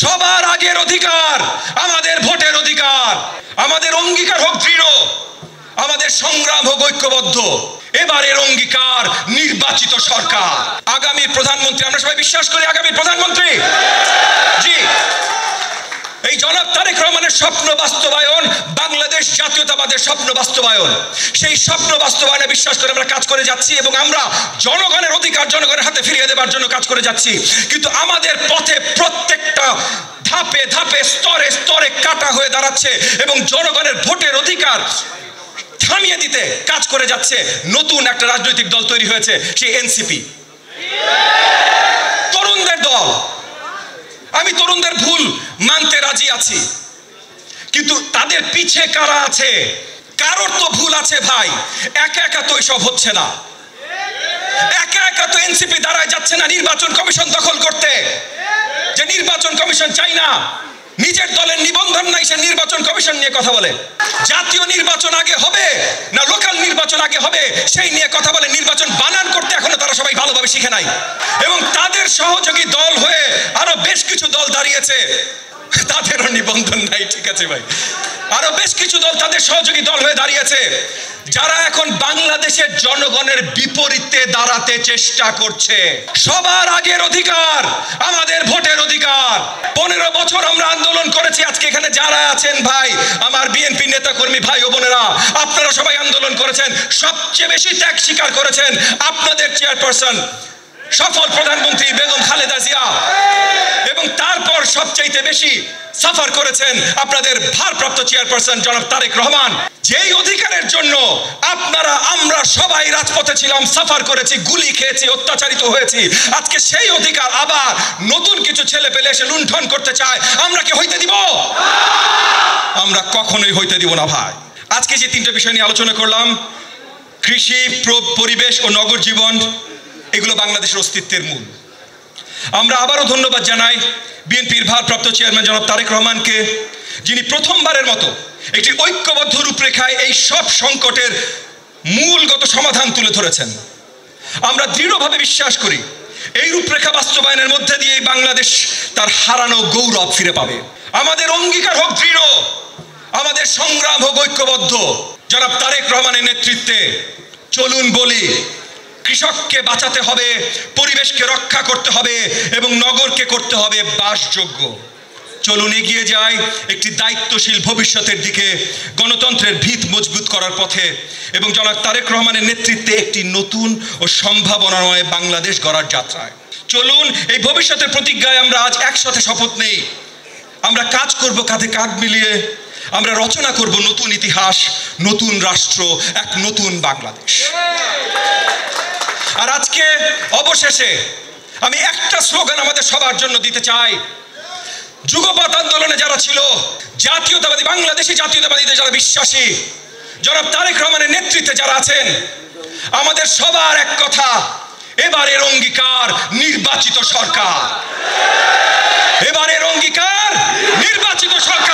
সবার আগের অধিকার আমাদের ভোটের অধিকার। আমাদের অঙ্গীকার হোক দৃঢ়, আমাদের সংগ্রাম হোক ঐক্যবদ্ধ। এবারের অঙ্গীকার নির্বাচিত সরকার, আগামী প্রধানমন্ত্রী। আমরা সবাই বিশ্বাস করি আগামী প্রধানমন্ত্রী জি এই জনাব তারেক রহমানের স্বপ্ন বাস্তবায়ন, বাংলাদেশ জাতীয়তাবাদের স্বপ্ন বাস্তবায়ন। সেই স্বপ্ন বাস্তবায়নে বিশ্বাস করে আমরা কাজ করে যাচ্ছি এবং আমরা জনগণের অধিকার জনগণের হাতে ফিরিয়ে দেওয়ার জন্য কাজ করে যাচ্ছি। কিন্তু আমাদের পথে প্রত্যেকটা ধাপে ধাপে স্তরে স্তরে কাটা হয়ে দাঁড়াচ্ছে এবং জনগণের ভোটের অধিকার থামিয়ে দিতে কাজ করে যাচ্ছে নতুন একটা রাজনৈতিক দল তৈরি হয়েছে, সেই এনসিপি, তরুণদের দল। আমি তরুণদের ভুল মানতে রাজি আছি, কিন্তু তাদের পিছে কারা আছে? কারোর তো ভুল আছে ভাই। একা একা তো এসব হচ্ছে না, একা একা তো এনসিপি দাঁড়ায় যাচ্ছে না নির্বাচন কমিশন দখল করতে। যে নির্বাচন কমিশন চাই না, নিজের দলের নিবন্ধন নাই, সে নির্বাচন কমিশন নিয়ে কথা বলে। জাতীয় নির্বাচন আগে হবে না লোকাল নির্বাচন আগে হবে সেই নিয়ে কথা বলে। নির্বাচন বানান করতে এখনো তারা সবাই ভালোভাবে শিখে নাই। এবং তাদের সহযোগী দল হয়ে আরো বেশ কিছু দল দাঁড়িয়েছে, তাদেরও নিবন্ধন নাই। ঠিক আছে ভাই, আরো বেশ কিছু দল তাদের সহযোগী দল হয়ে দাঁড়িয়েছে, যারা এখন বাংলাদেশের জনগণের বিপরীতে দাঁড়াতে চেষ্টা করছে। সবার আগের অধিকার আমাদের ভোটের অধিকার। 15 বছর আমরা আন্দোলন করেছি। আজকে এখানে যারা আছেন ভাই, আমার বিএনপি নেতা কর্মী ভাই ও বোনেরা, আপনারা সবাই আন্দোলন করেছেন। সবচেয়ে বেশি ত্যাগ স্বীকার করেছেন আপনাদের চেয়ারপারসন সফল প্রধানমন্ত্রী বেগম খালেদা জিয়া, এবং তারপর সবচাইতে বেশি সাফার করেছেন আপনাদের ভারপ্রাপ্ত চেয়ারপারসন জনাব তারেক রহমান। যেই অধিকারের জন্য আপনারা আমরা সবাই রাজপথে ছিলাম, সাফার করেছি, গুলি খেয়েছি, অত্যাচারিত হয়েছি, আজকে সেই অধিকার আবার নতুন কিছু ছেলে পেলে এসে লুণ্ঠন করতে চায়। আমরা কি হইতে দিব? আমরা কখনোই হইতে দিব না ভাই। আজকে যে 3টা বিষয় নিয়ে আলোচনা করলাম, কৃষি, পরিবেশ ও নগর জীবন, এগুলো বাংলাদেশের অস্তিত্বের মূল। আমরা আবারও ধন্যবাদ জানাই বিএনপির ভারপ্রাপ্ত চেয়ারম্যান জনাব তারেক রহমানকে, যিনি প্রথমবারের মতো একটি ঐক্যবদ্ধ রূপরেখায় এই সব সংকটের মূলগত সমাধান তুলে ধরেছেন। আমরা দৃঢ়ভাবে বিশ্বাস করি এই রূপরেখা বাস্তবায়নের মধ্যে দিয়ে বাংলাদেশ তার হারানো গৌরব ফিরে পাবে। আমাদের অঙ্গীকার হোক দৃঢ়, আমাদের সংগ্রাম হোক ঐক্যবদ্ধ। জনাব তারেক রহমানের নেতৃত্বে চলুন বলি, কৃষককে বাঁচাতে হবে, পরিবেশকে রক্ষা করতে হবে এবং নগরকে করতে হবে বাসযোগ্য। চলুন এগিয়ে যাই একটি দায়িত্বশীল ভবিষ্যতের দিকে, গণতন্ত্রের ভিত মজবুত করার পথে এবং জনাব তারেক রহমানের নেতৃত্বে একটি নতুন ও সম্ভাবনাময় বাংলাদেশ গড়ার যাত্রায়। চলুন এই ভবিষ্যতের প্রতিজ্ঞায় আমরা আজ একসাথে শপথ নেই। আমরা কাজ করব কাঁধে কাঁধ মিলিয়ে, আমরা রচনা করব নতুন ইতিহাস, নতুন রাষ্ট্র, এক নতুন বাংলাদেশ। আর আজকে অবশেষে আমি একটা স্লোগান আমাদের সবার জন্য দিতে চাই। যুগপৎ আন্দোলনে যারা ছিল, জাতীয়তাবাদী বাংলাদেশি জাতীয়তাবাদীতে যারা বিশ্বাসী, জনাব তারেক রহমানের নেতৃত্বে যারা আছেন, আমাদের সবার এক কথা, এবারের অঙ্গীকার নির্বাচিত সরকার। এবারের অঙ্গীকার নির্বাচিত সরকার।